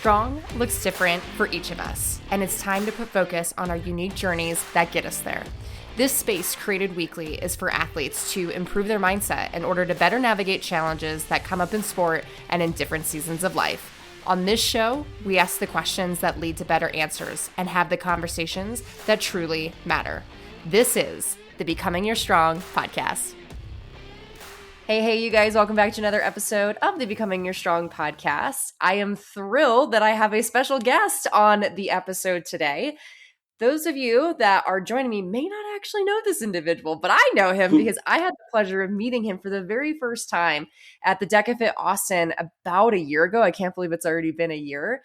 Strong looks different for each of us, and it's time to put focus on our unique journeys that get us there. This space created weekly is for athletes to improve their mindset in order to better navigate challenges that come up in sport and in different seasons of life. On this show, we ask the questions that lead to better answers and have the conversations that truly matter. This is the Becoming Your Strong podcast. Hey, you guys, welcome back to another episode of the Becoming Your Strong podcast. I am thrilled that I have a special guest on the episode today. Those of you that are joining me may not actually know this individual, but I know him because I had the pleasure of meeting him for the very first time at the DecaFit Austin about a year ago. I can't believe it's already been a year.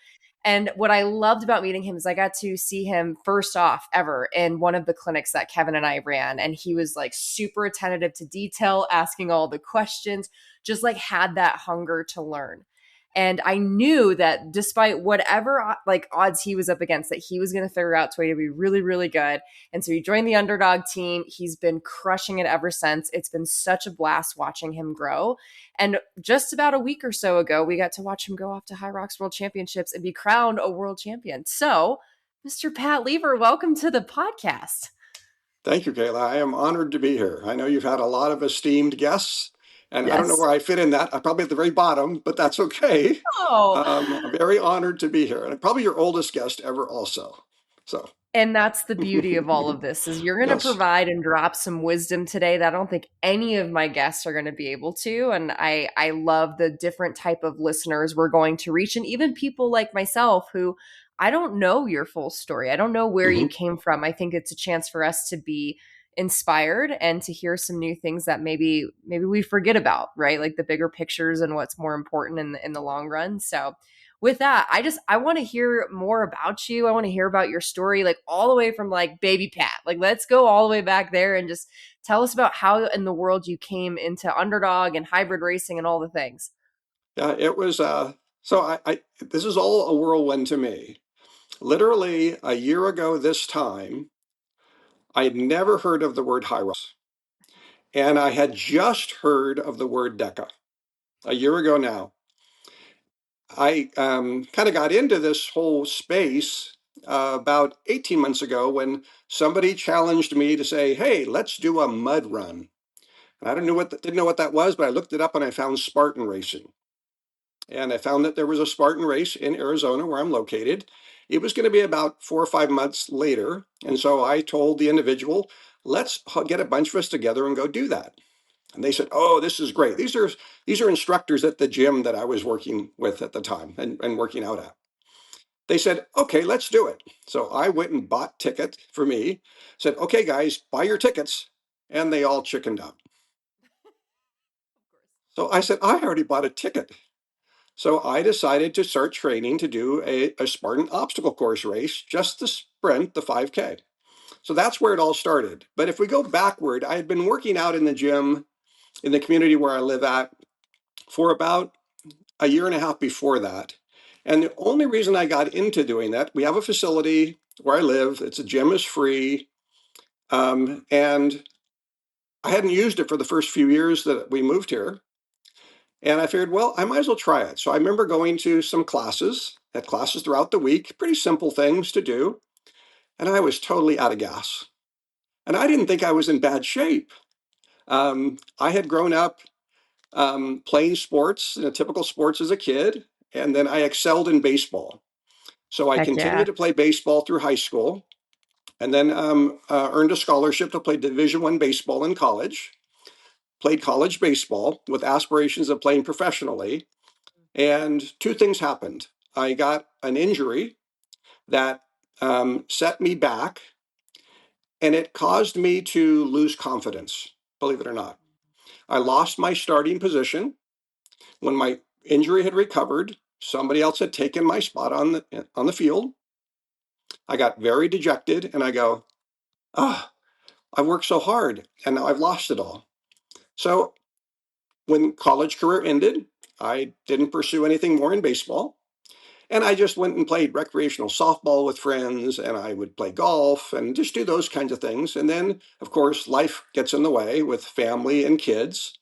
And what I loved about meeting him is I got to see him first off ever in one of the clinics that Kevin and I ran. And he was like super attentive to detail, asking all the questions, just like had that hunger to learn. And I knew that despite whatever like odds he was up against, that he was going to figure out a way to be really, really good. And so he joined the underdog team. He's been crushing it ever since. It's been such a blast watching him grow. And just about a week or so ago, we got to watch him go off to HYROX World Championships and be crowned a world champion. So, Mr. Pat Lever, welcome to the podcast. Thank you, Kayla. I am honored to be here. I know you've had a lot of esteemed guests, and Yes. I don't know where I fit in that. I'm probably at the very bottom, but that's okay. Oh, I'm very honored to be here, and I'm probably your oldest guest ever also. So, and that's the beauty of all of this is you're going to Yes. provide and drop some wisdom today that I don't think any of my guests are going to be able to. And I love the different type of listeners we're going to reach, and even people like myself who I don't know your full story. I don't know where you came from. I think it's a chance for us to be inspired and to hear some new things that maybe we forget about, right? Like the bigger pictures and what's more important in the long run. So with that, I want to hear more about you. I want to hear about your story, like all the way from like baby Pat. Like let's go all the way back there and just tell us about how in the world you came into underdog and hybrid racing and all the things. Yeah, it was. So this is all a whirlwind to me. Literally a year ago this time, I had never heard of the word HYROX, and I had just heard of the word DECA a year ago now. I kind of got into this whole space about 18 months ago when somebody challenged me to say, "Hey, let's do a mud run." And I didn't know what that was, but I looked it up and I found Spartan racing. And I found that there was a Spartan race in Arizona where I'm located. It was going to be about 4 or 5 months later. And so I told the individual, let's get a bunch of us together and go do that. And they said, "Oh, this is great. These are instructors at the gym that I was working with at the time and working out at." They said, "Okay, let's do it." So I went and bought ticket for me, said, "Okay, guys, buy your tickets." And they all chickened out. So I said, "I already bought a ticket." So I decided to start training to do a Spartan obstacle course race, just the sprint, the 5K. So that's where it all started. But if we go backward, I had been working out in the gym in the community where I live at for about a year and a half before that. And the only reason I got into doing that, we have a facility where I live. It's a gym is free. And I hadn't used it for the first few years that we moved here. And I figured, well, I might as well try it. So I remember going to some classes, had classes throughout the week, pretty simple things to do. And I was totally out of gas. And I didn't think I was in bad shape. I had grown up playing sports, typical sports as a kid, and then I excelled in baseball. So I Heck continued yeah. to play baseball through high school, and then earned a scholarship to play Division I baseball in college. Played college baseball with aspirations of playing professionally, and two things happened. I got an injury that set me back, and it caused me to lose confidence, believe it or not. I lost my starting position. When my injury had recovered, somebody else had taken my spot on the field. I got very dejected, and I go, "Ah, I've worked so hard, and now I've lost it all." So when college career ended, I didn't pursue anything more in baseball. And I just went and played recreational softball with friends, and I would play golf and just do those kinds of things. And then, of course, life gets in the way with family and kids,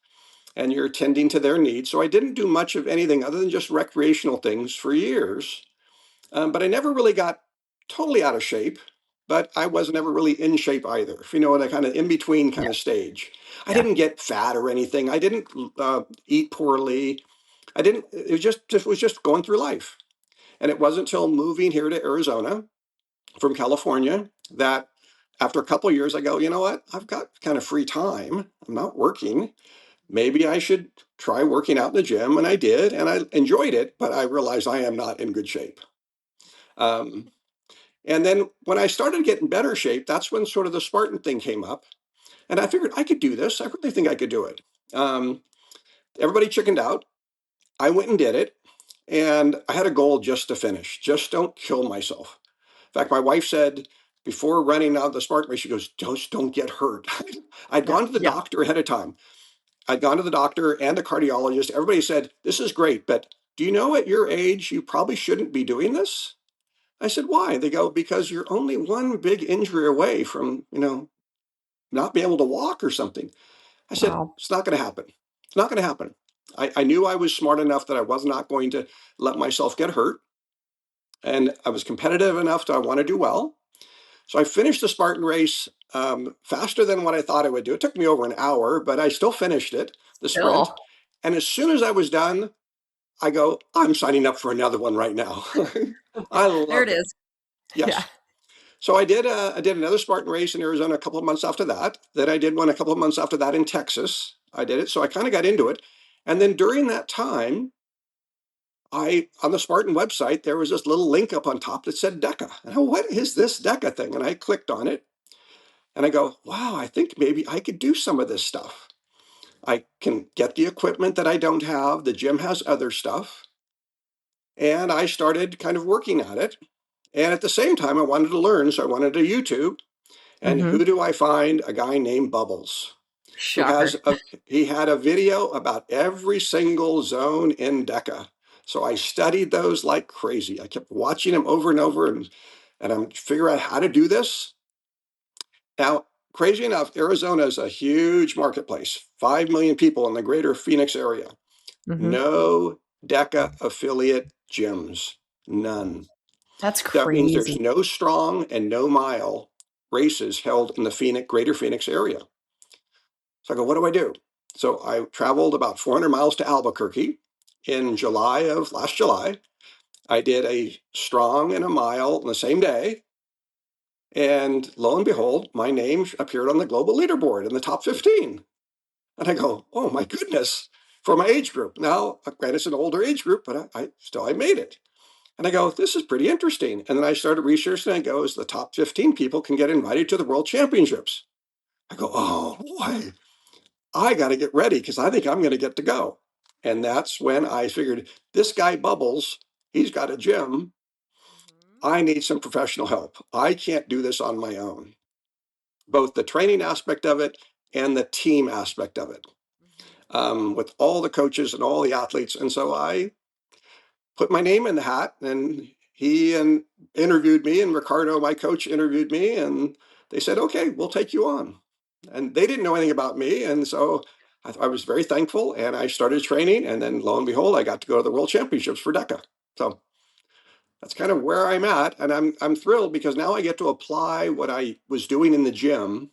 and you're tending to their needs. So I didn't do much of anything other than just recreational things for years. But I never really got totally out of shape, but I was never really in shape either. If you know, in a kind of in between Yeah. kind of stage. I Yeah. didn't get fat or anything. I didn't eat poorly. I didn't. It was just going through life. And it wasn't until moving here to Arizona from California that after a couple of years, I go, you know what? I've got kind of free time. I'm not working. Maybe I should try working out in the gym. And I did, and I enjoyed it, but I realized I am not in good shape. Um, and then when I started getting better shape, that's when sort of the Spartan thing came up. And I figured I could do this. I really think I could do it. Um, Everybody chickened out. I went and did it. And I had a goal just to finish. Just don't kill myself. In fact, my wife said before running out the Spartan race, she goes, just don't get hurt. I'd Yeah. gone to the Yeah. doctor ahead of time. I'd gone to the doctor and a cardiologist. Everybody said, this is great, but do you know at your age, you probably shouldn't be doing this? I said, why? They go, because you're only one big injury away from, not being able to walk or something. I said, Wow. it's not going to happen. It's not going to happen. I knew I was smart enough that I was not going to let myself get hurt. And I was competitive enough to I want to do well. So I finished the Spartan race faster than what I thought I would do. It took me over an hour, but I still finished it, the sprint. Still. And as soon as I was done, I go, I'm signing up for another one right now. I There it loved it. is. Yeah. Yes. So I did another Spartan race in Arizona a couple of months after that. Then I did one a couple of months after that in Texas. I did it. So I kind of got into it. And then during that time, I on the Spartan website, there was this little link up on top that said DECA. And I go, what is this DECA thing? And I clicked on it and I go, wow, I think maybe I could do some of this stuff. I can get the equipment that I don't have. The gym has other stuff. And I started kind of working at it. And at the same time, I wanted to learn. So I wanted to YouTube. And Mm-hmm. who do I find? A guy named Bubbles, who Shocker. he had a video about every single zone in DECA. So I studied those like crazy. I kept watching him over and over, and I'm figuring out how to do this. Now, crazy enough, Arizona is a huge marketplace, 5 million people in the greater Phoenix area. Mm-hmm. No DECA affiliate gyms, none. That's That means there's crazy. no strong and no mile races held in the greater Phoenix area. So I go, what do I do? So I traveled about 400 miles to Albuquerque in July of last July. I did a strong and a mile on the same day. And lo and behold, my name appeared on the global leaderboard in the top 15. And I go, oh my goodness, for my age group. Now, granted, it's an older age group, but I made it. And I go, this is pretty interesting. And then I started researching and I go, the top 15 people can get invited to the World Championships. I go, oh boy, I got to get ready because I think I'm going to get to go. And that's when I figured this guy Bubbles, he's got a gym. I need some professional help. I can't do this on my own, both the training aspect of it and the team aspect of it, with all the coaches and all the athletes. And so I put my name in the hat, and he interviewed me, and Ricardo, my coach, interviewed me, and they said, okay, we'll take you on. And they didn't know anything about me, and so I was very thankful, and I started training, and then lo and behold, I got to go to the World Championships for DECA. So that's kind of where I'm at, and I'm thrilled because now I get to apply what I was doing in the gym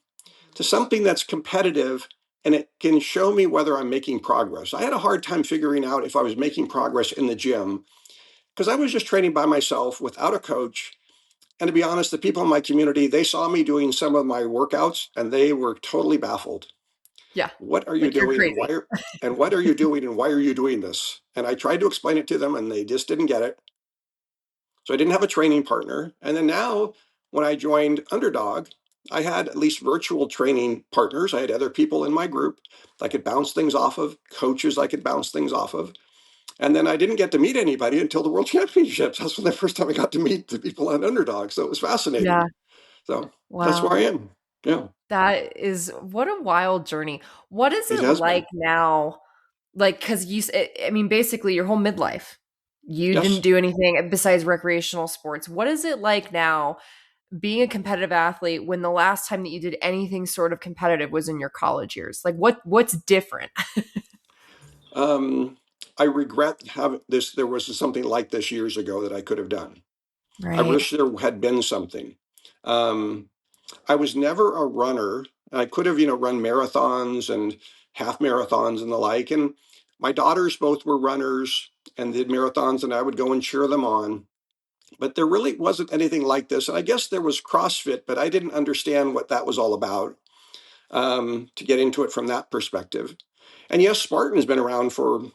to something that's competitive, and it can show me whether I'm making progress. I had a hard time figuring out if I was making progress in the gym because I was just training by myself without a coach. And to be honest, the people in my community, they saw me doing some of my workouts and they were totally baffled. Yeah. What are you Like you're doing crazy. and what are you doing and why are you doing this? And I tried to explain it to them and they just didn't get it. So I didn't have a training partner. And then now when I joined Underdog, I had at least virtual training partners. I had other people in my group I could bounce things off of, coaches I could bounce things off of. And then I didn't get to meet anybody until the World Championships. That's when the first time I got to meet the people on Underdog. So it was Yeah. fascinating. So that's where Wow. I am. Yeah, That is what a wild journey. What is it it has like been. now? Like, because I mean, basically your whole midlife, you didn't Yes. do anything besides recreational sports. What is it like now being a competitive athlete when the last time that you did anything sort of competitive was in your college years? Like, what's different? Um, I regret having this. There was something like this years ago that I could have done. I Right. wish there had been something. Um, I was never a runner. I could have, run marathons and half marathons and the like. And my daughters both were runners and did marathons, and I would go and cheer them on. But there really wasn't anything like this. And I guess there was CrossFit, but I didn't understand what that was all about, to get into it from that perspective. And yes, Spartan's been around for,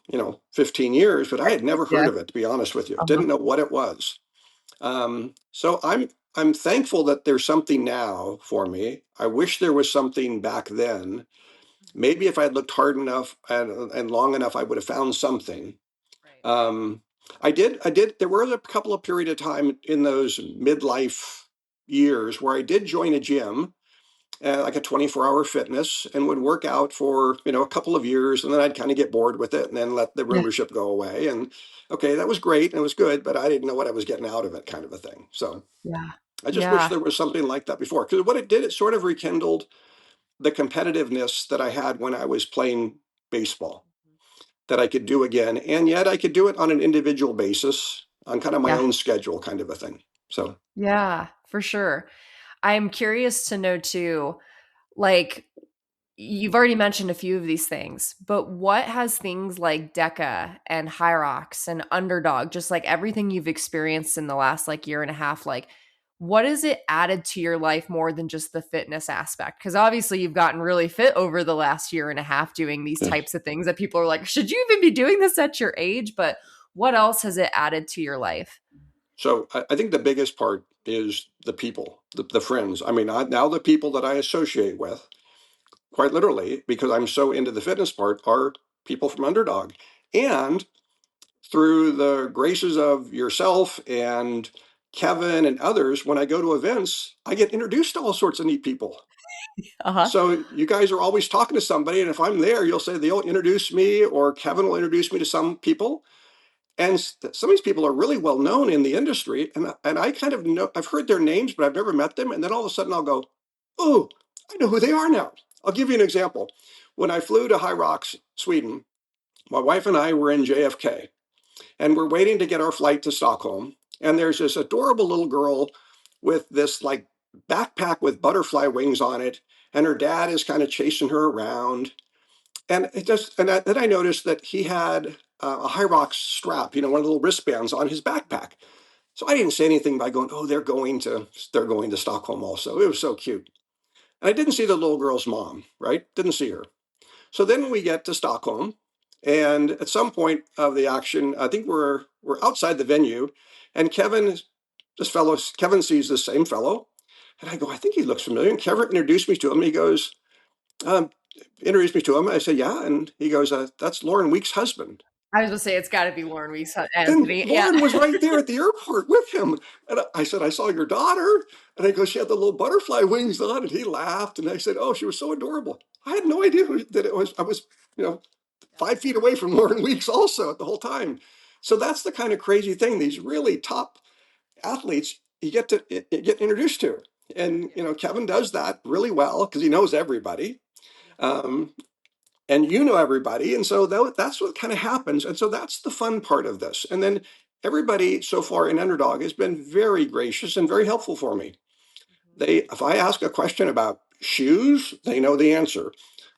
15 years, but I had never heard Yeah. of it, to be honest with you. Uh-huh. Didn't know what it was. So I'm thankful that there's something now for me. I wish there was something back then. Maybe if I had looked hard enough and long enough, I would have found something. Right. Um, I did. There was a couple of period of time in those midlife years where I did join a gym, like a 24-hour fitness, and would work out for a couple of years, and then I'd kind of get bored with it, and then let the Yeah. membership go away. And okay, that was great and it was good, but I didn't know what I was getting out of it, kind of a thing. So Yeah. I just wish Yeah. there was something like that before, because what it did, it sort of rekindled the competitiveness that I had when I was playing baseball, that I could do again, and yet I could do it on an individual basis, on kind of my Yeah. own schedule, kind of a thing. So Yeah, for sure. I'm curious to know too, like you've already mentioned a few of these things, but what has things like DECA and HYROX and Underdog, just like everything you've experienced in the last like year and a half, like what has it added to your life more than just the fitness aspect? Because obviously you've gotten really fit over the last year and a half doing these yeah. types of things that people are like, should you even be doing this at your age? But what else has it added to your life? So I think the biggest part is the people, the friends. I mean, now the people that I associate with, quite literally, because I'm so into the fitness part, are people from Underdog. And through the graces of yourself and Kevin and others, when I go to events, I get introduced to all sorts of neat people. Uh-huh. So you guys are always talking to somebody, and if I'm there, you'll say they'll introduce me, or Kevin will introduce me to some people. And some of these people are really well known in the industry, and I kind of know, I've heard their names, but I've never met them. And then all of a sudden, I'll go, "Oh, I know who they are now." I'll give you an example. When I flew to HYROX, Sweden, my wife and I were in JFK, and we're waiting to get our flight to Stockholm. And there's this adorable little girl with this like backpack with butterfly wings on it, and her dad is kind of chasing her around. And then I noticed that he had a HYROX strap, one of the little wristbands on his backpack. So I didn't say anything by going, "Oh, they're going to Stockholm also." It was so cute. And I didn't see the little girl's mom, right? Didn't see her. So then we get to Stockholm, and at some point of the action, I think we're outside the venue, and Kevin sees this same fellow, and I go, "I think he looks familiar." And Kevin introduced me to him. He goes, um, introduced me to him. I said, "Yeah," and he goes, "That's Lauren Week's husband." I was gonna say it's got to be Lauren Weiss, And Anthony. Yeah. Lauren was right there at the airport with him. And I said, "I saw your daughter." And I go, "She had the little butterfly wings on." And he laughed. And I said, "Oh, she was so adorable." I had no idea that it was, I was, 5 feet away from Lauren Weeks also the whole time. So that's the kind of crazy thing. These really top athletes you get introduced to. And, Kevin does that really well because he knows everybody. Um, and you know everybody. And so that's what kind of happens. And so that's the fun part of this. And then everybody so far in Underdog has been very gracious and very helpful for me. If I ask a question about shoes, they know the answer.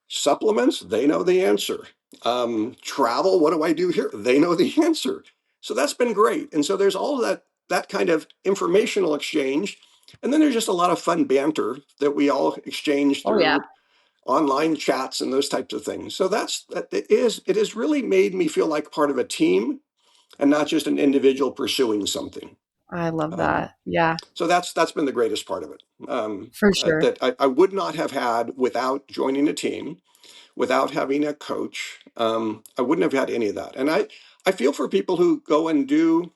Supplements, they know the answer. Travel, what do I do here? They know the answer. So that's been great. And so there's all that kind of informational exchange. And then there's just a lot of fun banter that we all exchange Oh yeah. through online chats and those types of things. So it has really made me feel like part of a team and not just an individual pursuing something. I love Um, that. Yeah, so that's been the greatest part of it. for sure. That I would not have had without joining a team, without having a coach. I wouldn't have had any of that. And I feel for people who go and do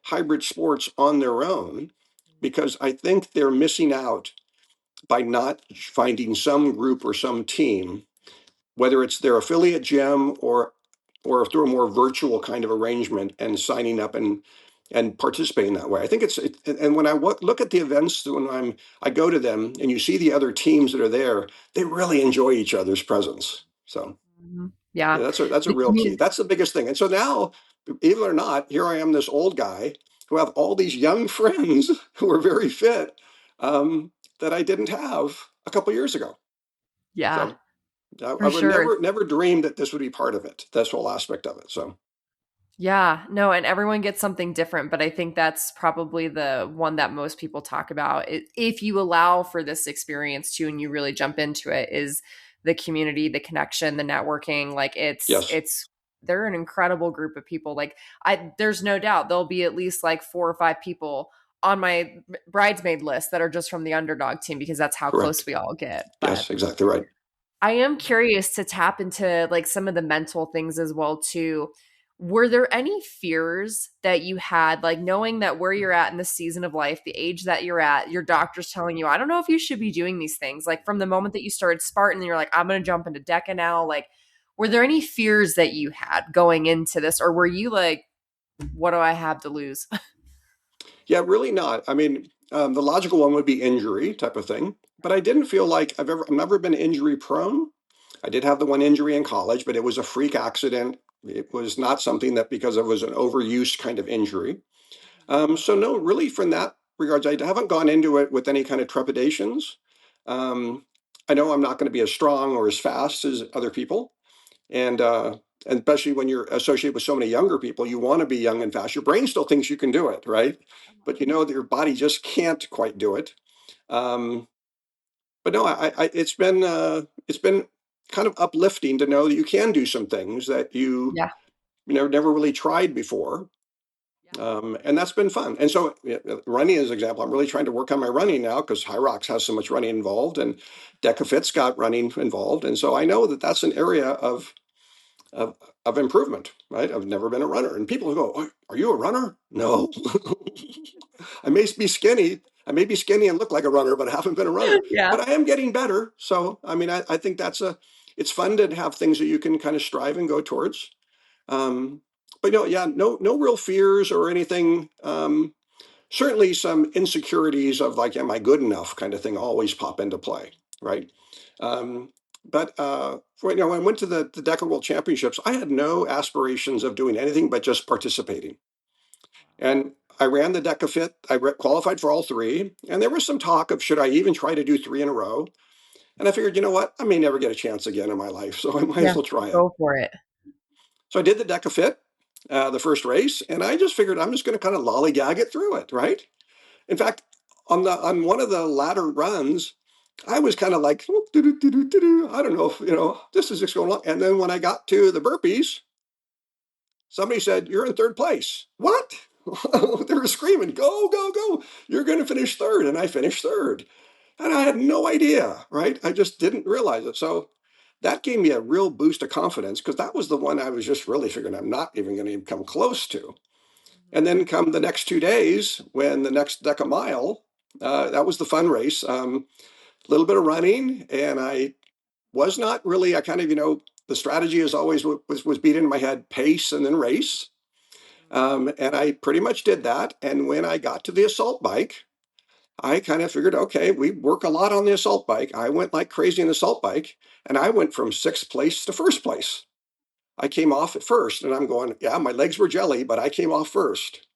hybrid sports on their own, because I think they're missing out by not finding some group or some team, whether it's their affiliate gym or through a more virtual kind of arrangement, and signing up and participating that way. I think and when I look at the events, when I go to them and you see the other teams that are there, they really enjoy each other's presence. So Mhm. yeah, Yeah. that's a The real key. community. That's the biggest thing. And so now, even or not, here I am, this old guy, who have all these young friends who are very fit that I didn't have a couple years ago. Yeah, So I for would sure. never dream that this would be part of it, this whole aspect of it. So Yeah, no, and everyone gets something different, but I think that's probably the one that most people talk about. If you allow for this experience too, and you really jump into it, is the community, the connection, the networking. Like yes, it's they're an incredible group of people. Like there's no doubt there'll be at least like 4 or 5 people on my bridesmaid list that are just from the underdog team because that's how close correct. we all get. But Yes, exactly right. I am curious to tap into like some of the mental things as well too. Were there any fears that you had, like knowing that where you're at in the season of life, the age that you're at, your doctor's telling you, I don't know if you should be doing these things. Like from the moment that you started Spartan, you're like, I'm going to jump into DECA now. Like, were there any fears that you had going into this, or were you like, what do I have to lose? Yeah, really not. I mean, the logical one would be injury type of thing, but I didn't feel like I've never been injury prone. I did have the one injury in college, but it was a freak accident. It was not something that because it was an overuse kind of injury. So no, really from that regards, I haven't gone into it with any kind of trepidations. Um, I know I'm not going to be as strong or as fast as other people, and especially when you're associated with so many younger people, you want to be young and fast. Your brain still thinks you can do it, right? But you know that your body just can't quite do it. Um, but no, it's been kind of uplifting to know that you can do some things that Yeah. never really tried before. And that's been fun. And so, running as an example, I'm really trying to work on my running now because HYROX has so much running involved, and DecaFit's got running involved, and so I know that that's an area of of improvement. Right? I've never been a runner, and people go, "Oh, are you a runner?" No, I may be skinny. I may be skinny and look like a runner, but I haven't been a runner. Yeah. But I am getting better. So, I mean, I think it's fun to have things that you can kind of strive and go towards. Um, but no, yeah, no real fears or anything. Certainly some insecurities of like, am I good enough kind of thing always pop into play, right? Um, but when I went to the DECA World Championships, I had no aspirations of doing anything but just participating. And I ran the DECA Fit. Qualified for all three, and there was some talk of should I even try to do three in a row. And I figured, you know what, I may never get a chance again in my life, so I might as Yeah. well try it. Go for it. So I did the DECA Fit, the first race, and I just figured I'm just going to kind of lollygag it through it, right? In fact, on one of the latter runs, I was kind of like, "Oh, I don't know if this is just going on." And then when I got to the burpees, somebody said, "You're in third place." What? They were screaming, "Go, go, go! You're going to finish third!" And I finished third, and I had no idea, right? I just didn't realize it. So that gave me a real boost of confidence because that was the one I was just really figuring I'm not even going to come close to. And then come the next 2 days, when the next Deca Mile, that was the fun race. A little bit of running, and I was not really. I kind of, the strategy is always was beat in my head: pace and then race. And I pretty much did that. And when I got to the assault bike, I kind of figured, okay, we work a lot on the assault bike. I went like crazy on the assault bike, and I went from sixth place to first place. I came off at first, and I'm going, yeah, my legs were jelly, but I came off first,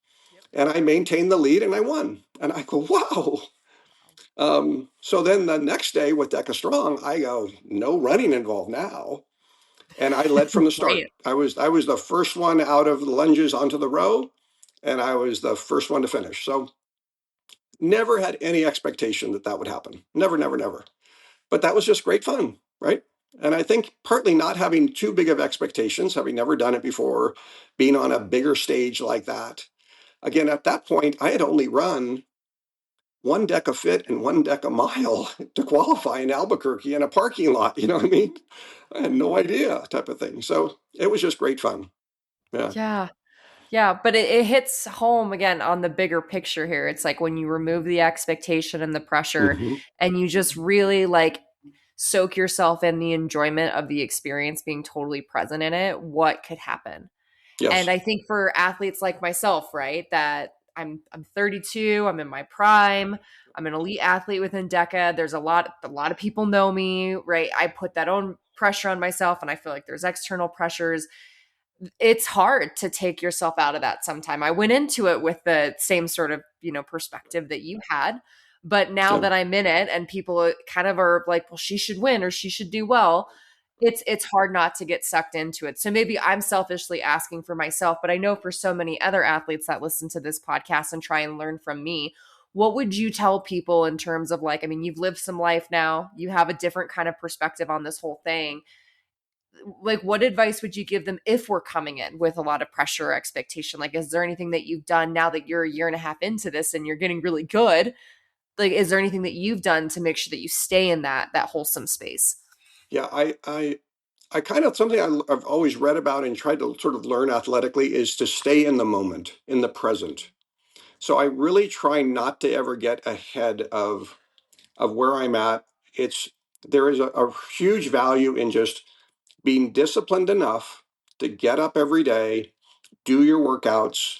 and I maintained the lead, and I won. And I go, wow. So then the next day with Deca Strong, I go, no running involved now. And I led from the start. Right. I was the first one out of the lunges onto the row, and I was the first one to finish. So never had any expectation that that would happen. Never, never, never. But that was just great fun, right? And I think partly not having too big of expectations, having never done it before, being on a bigger stage like that. Again, at that point, I had only run one Deca Fit and one Deca Mile to qualify in Albuquerque in a parking lot. You know what I mean? I had no idea, type of thing. So it was just great fun. Yeah. Yeah. Yeah, but it hits home again on the bigger picture here. It's like when you remove the expectation and the pressure Hmm. and you just really like soak yourself in the enjoyment of the experience, being totally present in it, what could happen? And Yes. I think for athletes like myself, right, that I'm 32, I'm in my prime, I'm an elite athlete within DECA. There's a lot of people know me, right? I put that own pressure on myself and I feel like there's external pressures it's hard to take yourself out of that sometime. I went into it with the same sort of, perspective that you had. But now Yeah. that I'm in it and people kind of are like, well, she should win or she should do well, it's hard not to get sucked into it. So maybe I'm selfishly asking for myself, but I know for so many other athletes that listen to this podcast and try and learn from me, what would you tell people in terms of like, I mean, you've lived some life now, you have a different kind of perspective on this whole thing. Like, what advice would you give them if we're coming in with a lot of pressure or expectation? Like, is there anything that you've done now that you're a year and a half into this and you're getting really good? Like, is there anything that you've done to make sure that you stay in that wholesome space? Yeah, I kind of something I've always read about and tried to sort of learn athletically is to stay in the moment, in the present. So I really try not to ever get ahead of where I'm at. It's there is a huge value in just being disciplined enough to get up every day, do your workouts,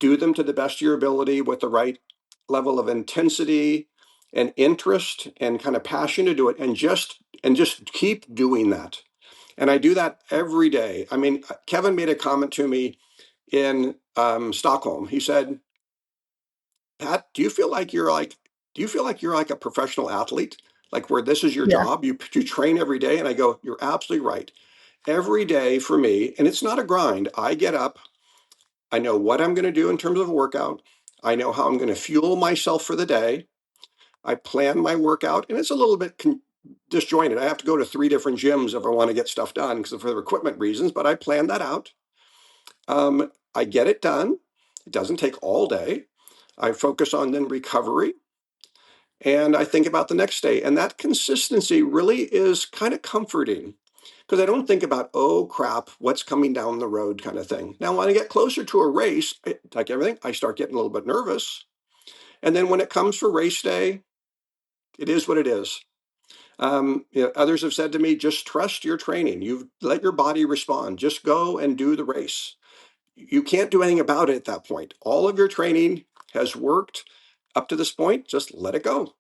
do them to the best of your ability with the right level of intensity and interest and kind of passion to do it, and just keep doing that. And I do that every day. I mean, Kevin made a comment to me in Stockholm. He said, "Pat, do you feel like you're like a professional athlete, like where this is your Yeah. job? You train every day." And I go, "You're absolutely right. Every day for me, and it's not a grind. I get up. I know what I'm going to do in terms of a workout. I know how I'm going to fuel myself for the day. I plan my workout, and it's a little bit disjointed. I have to go to 3 different gyms if I want to get stuff done because for equipment reasons, but I plan that out. I get it done. It doesn't take all day. I focus on then recovery, and I think about the next day. And that consistency really is kind of comforting because I don't think about, oh crap, what's coming down the road kind of thing. Now, when I get closer to a race, like everything, I start getting a little bit nervous. And then when it comes for race day, it is what it is. Others have said to me, just trust your training. You let your body respond. Just go and do the race. You can't do anything about it at that point. All of your training has worked up to this point. Just let it go.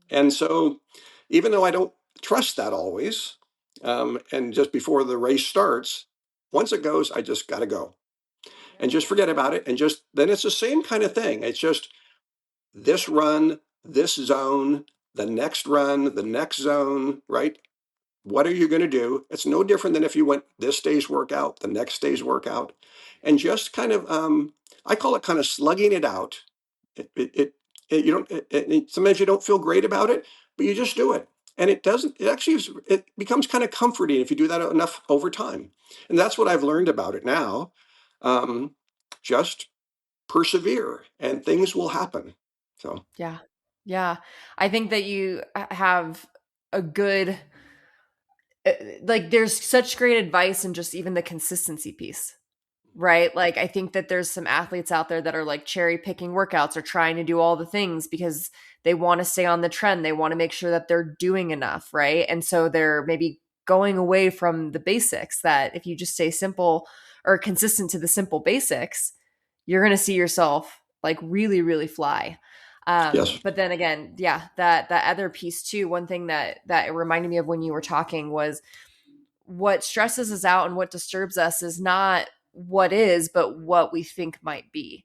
And so, even though I don't trust that always, and just before the race starts, once it goes, I just got to go and just forget about it. And just then it's the same kind of thing. It's just this run, this zone, the next run, the next zone, right? What are you going to do? It's no different than if you went this day's workout, the next day's workout, and just kind of, I call it kind of slugging it out. It, it, it, you don't. Sometimes you don't feel great about it, but you just do it, and it doesn't. It actually it becomes kind of comforting if you do that enough over time, and that's what I've learned about it now. Just persevere, and things will happen. So Yeah. Yeah. I think that you have a good, like, there's such great advice in just even the consistency piece, right? Like, I think that there's some athletes out there that are like cherry picking workouts or trying to do all the things because they want to stay on the trend. They want to make sure that they're doing enough, right? And so they're maybe going away from the basics that if you just stay simple or consistent to the simple basics, you're going to see yourself like really, really fly. yes, But then again, yeah, that other piece too. One thing that it reminded me of when you were talking was what stresses us out and what disturbs us is not what is, but what we think might be.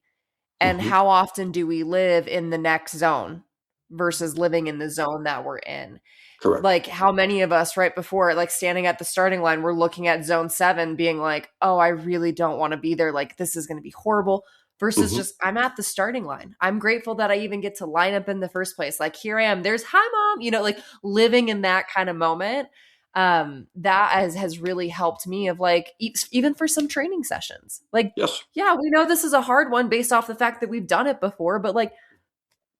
And hmm how often do we live in the next zone versus living in the zone that we're in? correct. Like, how many of us right before, like, standing at the starting line, we're looking at zone 7 being like, oh, I really don't want to be there, like this is going to be horrible, versus hmm just I'm at the starting line, I'm grateful that I even get to line up in the first place, like here I am, there's hi mom, like living in that kind of moment. That has really helped me of like even for some training sessions, like, Yes, yeah, we know this is a hard one based off the fact that we've done it before, but like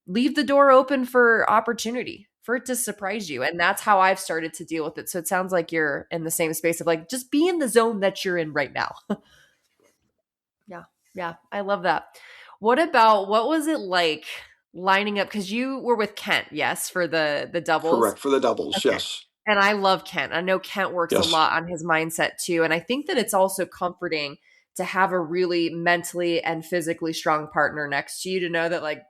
leave the door open for opportunity for it to surprise you. And that's how I've started to deal with it. So it sounds like you're in the same space of like, just be in the zone that you're in right now. Yeah. Yeah. I love that. What was it like lining up? Cause you were with Kent, yes, for the doubles. correct for the doubles. Okay. Yes, And I love Kent. I know Kent works a yes, lot on his mindset too. And I think that it's also comforting to have a really mentally and physically strong partner next to you to know that, like,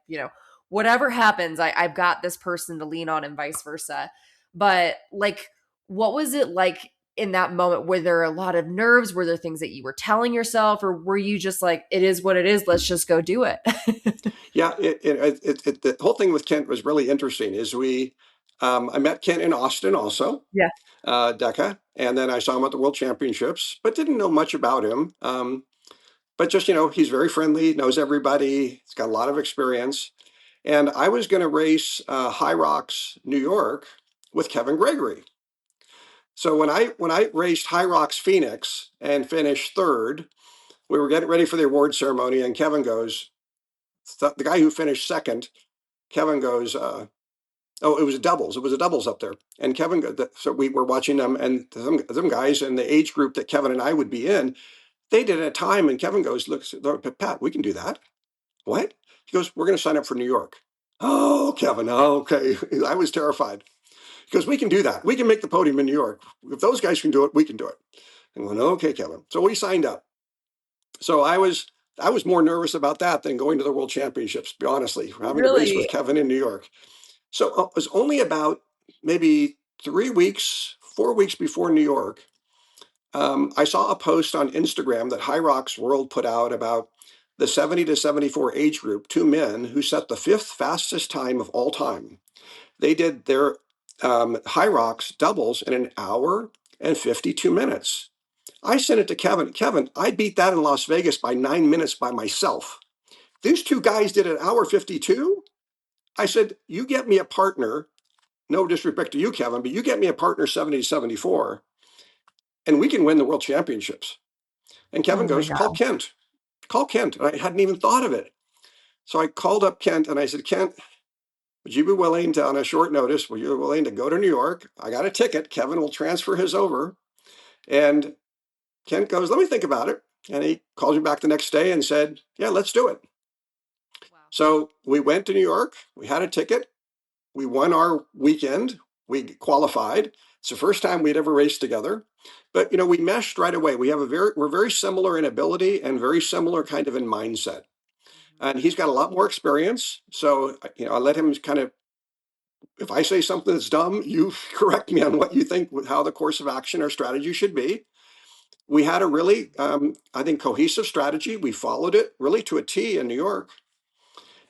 whatever happens, I've got this person to lean on and vice versa. But like, what was it like in that moment? Were there a lot of nerves? Were there things that you were telling yourself, or were you just like, it is what it is, let's just go do it? Yeah, the whole thing with Kent was really interesting. I met Kent in Austin also, Yeah. DECA, and then I saw him at the World Championships, but didn't know much about him. But just, he's very friendly, knows everybody, he's got a lot of experience. And I was going to race HYROX New York with Kevin Gregory. So when I raced HYROX Phoenix and finished third, we were getting ready for the award ceremony, and Kevin goes, the guy who finished second, Kevin goes, oh, it was a doubles. It was a doubles up there. And Kevin, so we were watching them, and some guys in the age group that Kevin and I would be in, they did it at a time. And Kevin goes, look, Pat, we can do that. What? He goes, we're going to sign up for New York. Oh, Kevin, oh, okay. I was terrified. Because we can do that. We can make the podium in New York. If those guys can do it, we can do it. And I went, okay, Kevin. So we signed up. So I was more nervous about that than going to the World Championships, to be honestly, having to race with Really? Kevin in New York. So it was only about maybe 3 weeks, 4 weeks before New York. I saw a post on Instagram that HYROX World put out about the 70 to 74 age group, two men who set the fifth fastest time of all time. They did their HYROX doubles in an hour and 52 minutes. I sent it to Kevin. Kevin, I beat that in Las Vegas by 9 minutes by myself. These two guys did an hour 52. I said, you get me a partner, no disrespect to you, Kevin, but you get me a partner 70 to 74, and we can win the world championships. And Kevin Oh my goes, call God. Kent. Call Kent. And I hadn't even thought of it. So I called up Kent and I said, Kent, would you be willing to, on a short notice, were you willing to go to New York? I got a ticket. Kevin will transfer his over. And Kent goes, let me think about it. And he calls me back the next day and said, yeah, let's do it. Wow. So we went to New York. We had a ticket. We won our weekend. We qualified. It's the first time we'd ever raced together. But we meshed right away. We're very similar in ability and very similar kind of in mindset. And he's got a lot more experience. So I let him kind of, if I say something that's dumb, you correct me on what you think, how the course of action or strategy should be. We had a really, I think, cohesive strategy. We followed it really to a T in New York.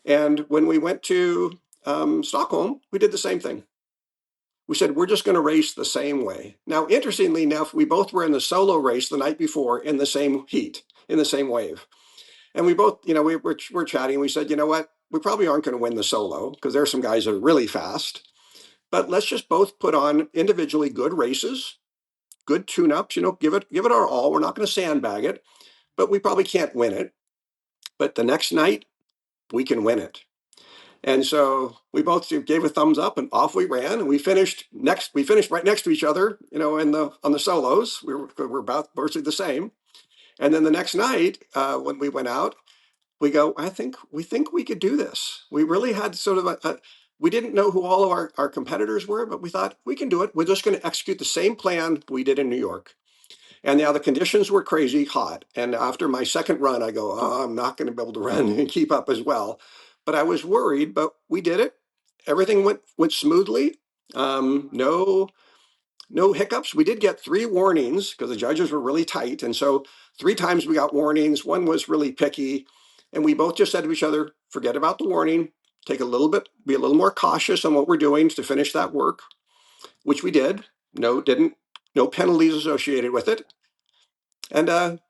And when we went to Stockholm, we did the same thing. We said, we're just going to race the same way. Now, interestingly enough, we both were in the solo race the night before in the same heat, in the same wave. And we both, we're chatting. We said, you know what? We probably aren't going to win the solo because there are some guys that are really fast. But let's just both put on individually good races, good tune-ups, give it our all. We're not going to sandbag it, but we probably can't win it. But the next night, we can win it. And so we both gave a thumbs up and off we ran. And we finished right next to each other, on the solos. We're about virtually the same. And then the next night, when we went out, we go, we think we could do this. We really had sort of we didn't know who all of our competitors were, but we thought we can do it. We're just going to execute the same plan we did in New York. And now the conditions were crazy hot. And after my second run, I go, oh, I'm not going to be able to run and keep up as well. But I was worried, but we did it. Everything went smoothly. No hiccups. We did get 3 warnings because the judges were really tight. And so 3 times we got warnings. One was really picky. And we both just said to each other, forget about the warning, be a little more cautious on what we're doing to finish that work, which we did. No penalties associated with it. And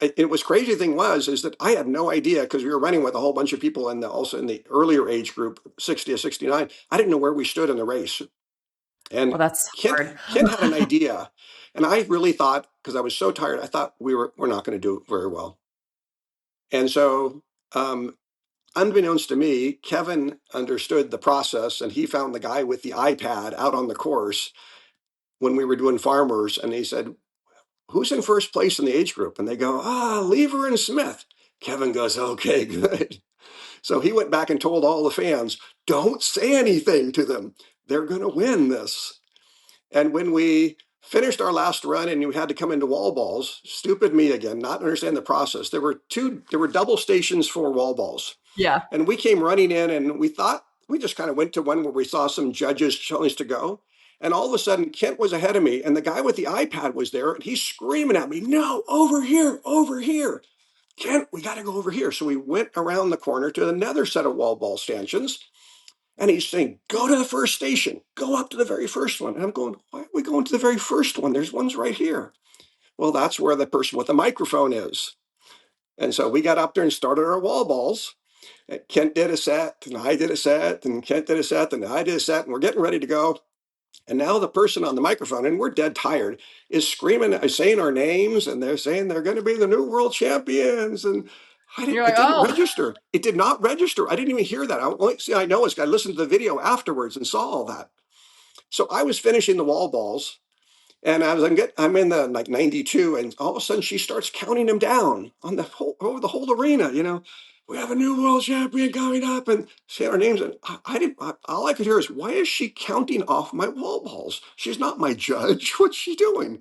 it was crazy thing is that I had no idea because we were running with a whole bunch of people also in the earlier age group, 60 to 69. I didn't know where we stood in the race. Well, And that's Kent, hard. Kent had an idea. And I really thought, because I was so tired, I thought we're not going to do very well. And so, unbeknownst to me, Kevin understood the process and he found the guy with the iPad out on the course when we were doing farmers. And he said, who's in first place in the age group? And they go, Lever and Smith. Kevin goes, okay, good. So he went back and told all the fans, don't say anything to them. They're going to win this. And when we finished our last run and we had to come into wall balls, stupid me again, not understand the process. There were double stations for wall balls. Yeah. And we came running in and we thought, we just kind of went to one where we saw some judges' challenge to go. And all of a sudden, Kent was ahead of me, and the guy with the iPad was there, and he's screaming at me, "No, over here, over here. Kent, we got to go over here." So we went around the corner to another set of wall ball stanchions, and he's saying, "Go to the first station, go up to the very first one." And I'm going, "Why are we going to the very first one? There's ones right here." Well, that's where the person with the microphone is. And so we got up there and started our wall balls. Kent did a set, and I did a set, and Kent did a set, and I did a set, and we're getting ready to go. And now the person on the microphone, and we're dead tired, is screaming, saying our names, and they're saying they're going to be the new world champions. And You're it like, didn't oh, register. It did not register. I didn't even hear that. I know is I listened to the video afterwards and saw all that. So I was finishing the wall balls, and I'm in the like 92, and all of a sudden she starts counting them down on the whole over the whole arena. We have a new world champion coming up, and say our names. And I didn't. All I could hear is, why is she counting off my wall balls? She's not my judge. What's she doing?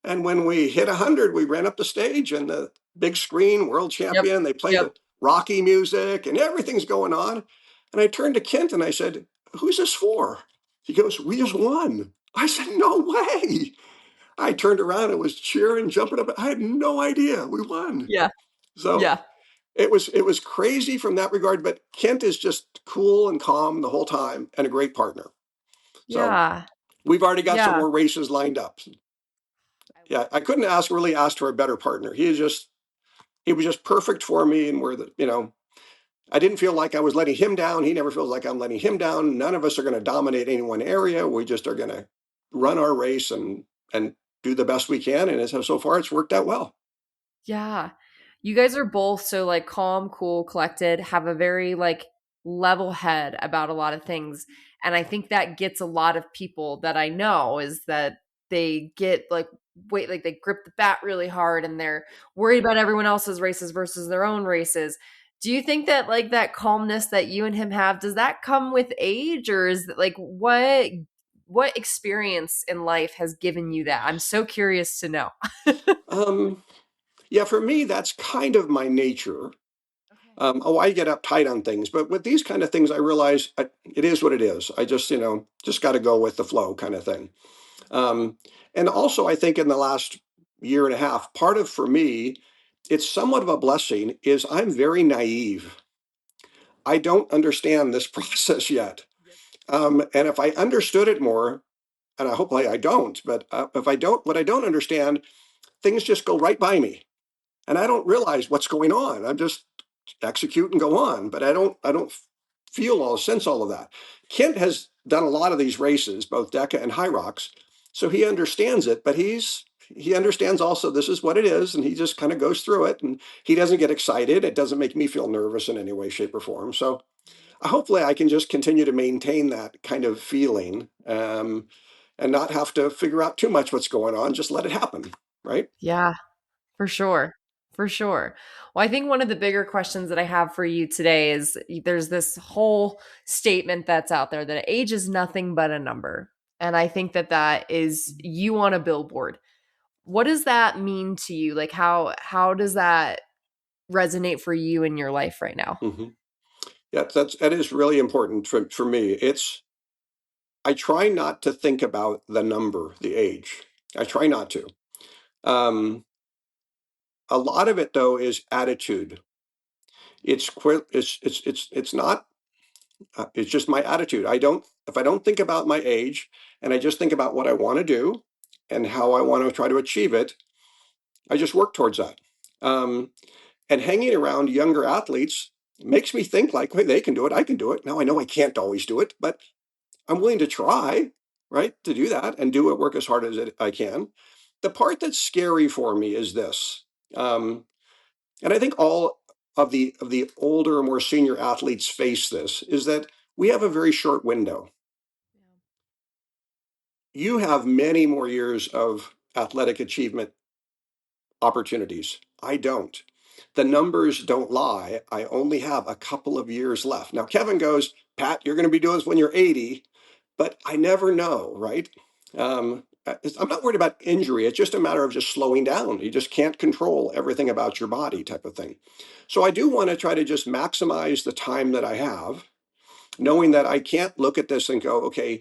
And when we hit 100, we ran up the stage, and the big screen world yep, champion. They play yep, the Rocky music, and everything's going on. And I turned to Kent and I said, "Who's this for?" He goes, "We just won." I said, "No way." I turned around and was cheering, jumping up. I had no idea we won. yeah, So yeah, it was crazy from that regard. But Kent is just cool and calm the whole time and a great partner. So yeah, we've already got some yeah. more races lined up. I Yeah, love I couldn't really ask for a better partner. He was just perfect for me, and I didn't feel like I was letting him down. He never feels like I'm letting him down. None of us are going to dominate any one area. We just are going to run our race and do the best we can. And so far, it's worked out well. Yeah. You guys are both so like calm, cool, collected, have a very like level head about a lot of things. And I think that gets a lot of people that I know is that they get like wait like they grip the bat really hard and they're worried about everyone else's races versus their own races. Do you think that like that calmness that you and him have, does that come with age, or is it like what experience in life has given you that? I'm so curious to know. Um, yeah, for me, that's kind of my nature. Okay. I get uptight on things, but with these kind of things, I realize it is what it is. I just got to go with the flow kind of thing. Um, and also, I think in the last year and a half, part of for me, it's somewhat of a blessing, is I'm very naive. I don't understand this process yet. Yep. And if I understood it more, and I hope I don't, but if I don't, what I don't understand, things just go right by me, and I don't realize what's going on. I'm just execute and go on, but I don't feel all sense all of that. Kent has done a lot of these races, both DECA and HYROX, so he understands it, but he understands also this is what it is, and he just kind of goes through it, and he doesn't get excited. It doesn't make me feel nervous in any way, shape, or form. So hopefully I can just continue to maintain that kind of feeling, and not have to figure out too much what's going on. Just let it happen, right? Yeah, for sure. For sure. Well, I think one of the bigger questions that I have for you today is there's this whole statement that's out there that age is nothing but a number. And I think that that is you on a billboard. What does that mean to you? Like how does that resonate for you in your life right now? hmm Yeah, that is really important for me. I try not to think about the number, the age. I try not to. Um, a lot of it though is attitude. It's not. It's just my attitude. If I don't think about my age, and I just think about what I want to do and how I want to try to achieve it, I just work towards that. Um, and hanging around younger athletes makes me think like, hey, they can do it. I can do it. Now I know I can't always do it, but I'm willing to try, right, to do that and do it, work as hard as I can. The part that's scary for me is this, and I think all of the older, more senior athletes face this, is that we have a very short window. You have many more years of athletic achievement opportunities. I don't. The numbers don't lie. I only have a couple of years left. Now, Kevin goes, "Pat, you're going to be doing this when you're 80, but I never know, right?" I'm not worried about injury. It's just a matter of just slowing down. You just can't control everything about your body, type of thing. So I do want to try to just maximize the time that I have, knowing that I can't look at this and go, okay,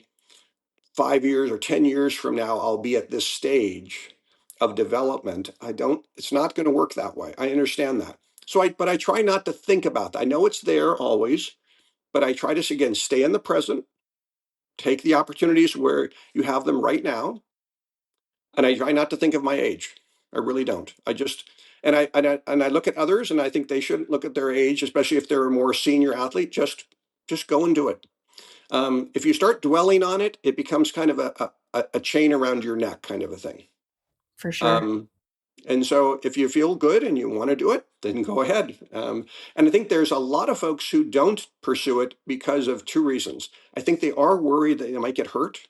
5 years or 10 years from now, I'll be at this stage of development. It's not going to work that way. I understand that. But I try not to think about that. I know it's there always, but I try to, again, stay in the present, take the opportunities where you have them right now. And I try not to think of my age. I really don't. And I look at others, and I think they shouldn't look at their age, especially if they're a more senior athlete. Just go and do it. If you start dwelling on it, it becomes kind of a chain around your neck kind of a thing. For sure. Um, and so if you feel good and you want to do it, then go ahead. And I think there's a lot of folks who don't pursue it because of two reasons. I think they are worried that they might get hurt.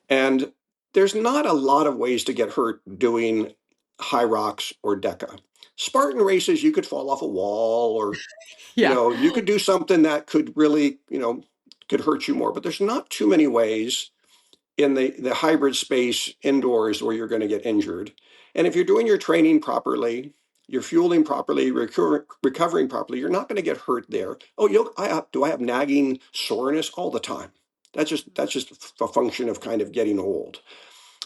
And there's not a lot of ways to get hurt doing HYROX or DECA. Spartan races, you could fall off a wall, or Yeah. you could do something that could really, could hurt you more. But there's not too many ways in the hybrid space indoors where you're going to get injured. And if you're doing your training properly, you're fueling properly, recovering properly, you're not going to get hurt there. Oh, do I have nagging soreness all the time? That's just a function of kind of getting old.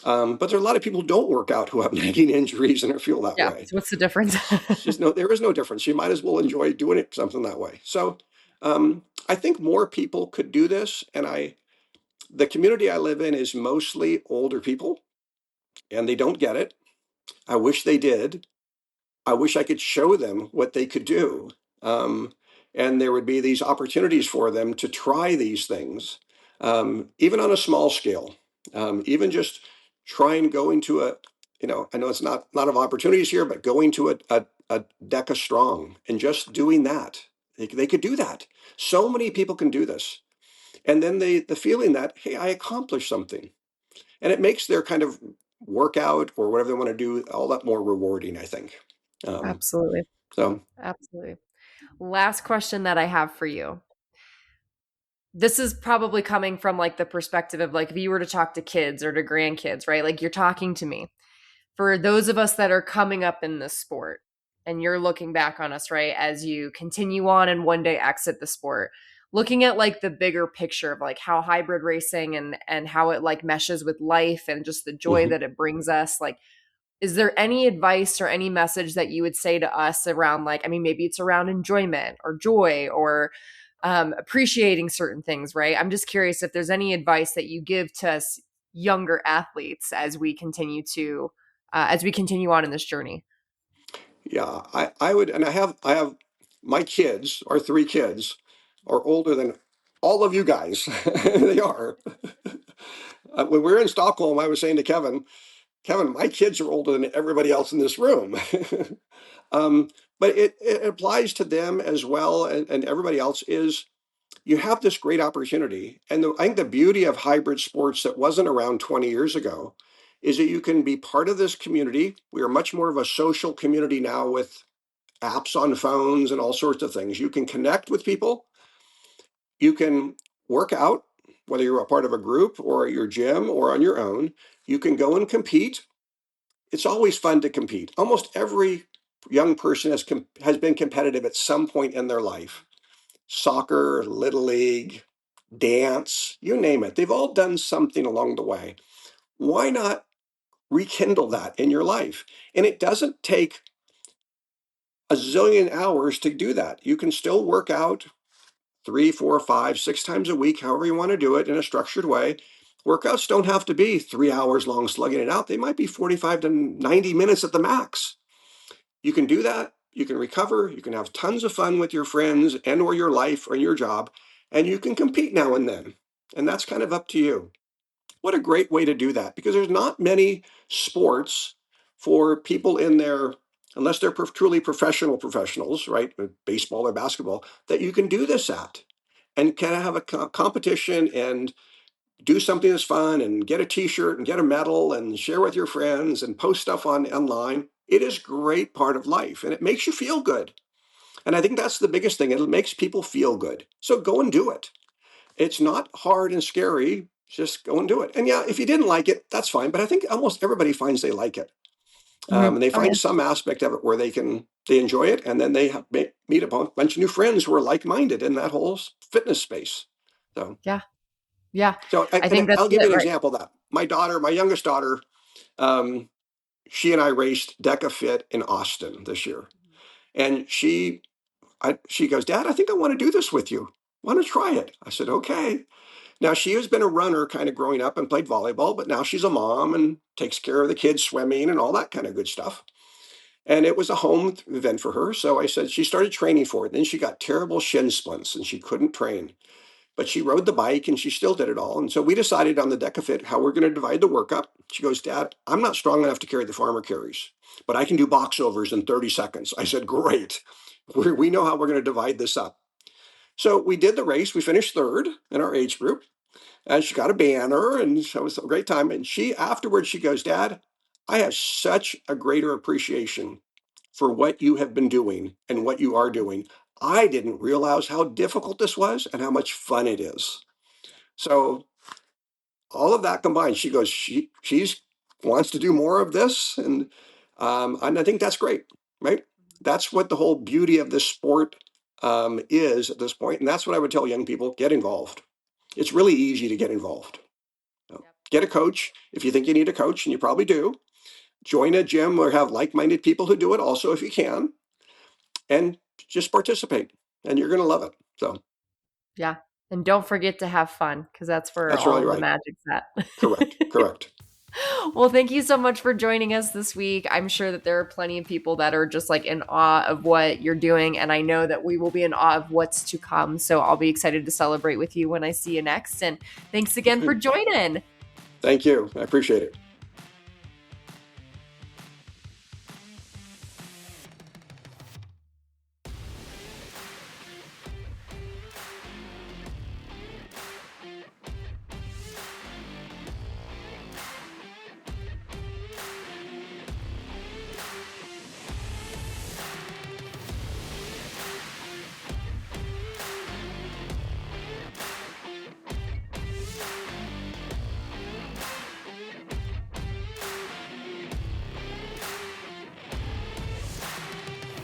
But there are a lot of people who don't work out who have nagging injuries and feel that Yeah. way. So what's the difference? It's just there is no difference. You might as well enjoy doing it something that way. So I think more people could do this, and the community I live in is mostly older people, and they don't get it. I wish they did. I wish I could show them what they could do. Um, and there would be these opportunities for them to try these things, even on a small scale, even just try and go into I know it's not a lot of opportunities here, but going to a DECA Strong and just doing that. They could do that. So many people can do this. And then the feeling that, hey, I accomplished something. And it makes their kind of workout or whatever they want to do all that more rewarding, I think. Um, Absolutely. so Absolutely. Last question that I have for you. This is probably coming from like the perspective of like if you were to talk to kids or to grandkids, right? Like you're talking to me. For those of us that are coming up in this sport and you're looking back on us, right, as you continue on and one day exit the sport, looking at like the bigger picture of like how hybrid racing and how it like meshes with life and just the joy mhm. that it brings us, like is there any advice or any message that you would say to us around like, I mean, maybe it's around enjoyment or joy or appreciating certain things, right? I'm just curious if there's any advice that you give to us younger athletes as we continue on in this journey. Yeah, I would, and I have my kids, our three kids, are older than all of you guys. They are. When we were in Stockholm, I was saying to Kevin, my kids are older than everybody else in this room. um, but it applies to them as well, and everybody else is. You have this great opportunity. And I think the beauty of hybrid sports that wasn't around 20 years ago is that you can be part of this community. We are much more of a social community now with apps on phones and all sorts of things. You can connect with people. You can work out, whether you're a part of a group or at your gym or on your own. You can go and compete. It's always fun to compete. Almost every young person has been competitive at some point in their life. Soccer, little league, dance, you name it. They've all done something along the way. Why not rekindle that in your life? And it doesn't take a zillion hours to do that. You can still work out 3, 4, 5, 6 times a week, however you want to do it in a structured way. Workouts don't have to be 3 hours long slugging it out. They might be 45 to 90 minutes at the max. You can do that. You can recover. You can have tons of fun with your friends and or your life or your job. And you can compete now and then. And that's kind of up to you. What a great way to do that, because there's not many sports for people in their, unless they're truly professionals, right? Baseball or basketball, that you can do this at and kind of have a competition and do something that's fun and get a t-shirt and get a medal and share with your friends and post stuff online. It is a great part of life and it makes you feel good. And I think that's the biggest thing. It makes people feel good. So go and do it. It's not hard and scary. Just go and do it. And yeah, if you didn't like it, that's fine. But I think almost everybody finds they like it. Mhm. And they Oh yeah. find some aspect of it where they enjoy it. And then they meet a bunch of new friends who are like-minded in that whole fitness space. So Yeah. Yeah. So I think that's I'll give you it, an right? example of that. My daughter, my youngest daughter, um, she and I raced Deca Fit in Austin this year. And she goes, Dad, I think I want to do this with you. Why don't you try it? I said, okay. Now she has been a runner kind of growing up and played volleyball, but now she's a mom and takes care of the kids swimming and all that kind of good stuff. And it was a home event for her. So I said, she started training for it. Then she got terrible shin splints and she couldn't train. But she rode the bike and she still did it all. And so we decided on the DecaFit how we're going to divide the workup. She goes, Dad, I'm not strong enough to carry the farmer carries, but I can do box overs in 30 seconds. I said, great. We know how we're going to divide this up. So we did the race. We finished third in our age group. And she got a banner and it was a great time. And she afterwards, she goes, Dad, I have such a greater appreciation for what you have been doing and what you are doing. I didn't realize how difficult this was and how much fun it is. So all of that combined, she goes, she's wants to do more of this, and I think that's great, right? That's what the whole beauty of this sport is at this point, and that's what I would tell young people: get involved. It's really easy to get involved. Yep. Get a coach if you think you need a coach, and you probably do. Join a gym or have like-minded people who do it also if you can, and just participate, and you're going to love it. So Yeah. And don't forget to have fun because that's where that's all really of the right. magic's at. Correct. Correct. Well, thank you so much for joining us this week. I'm sure that there are plenty of people that are just like in awe of what you're doing. And I know that we will be in awe of what's to come. So I'll be excited to celebrate with you when I see you next. And thanks again for joining. Thank you. I appreciate it.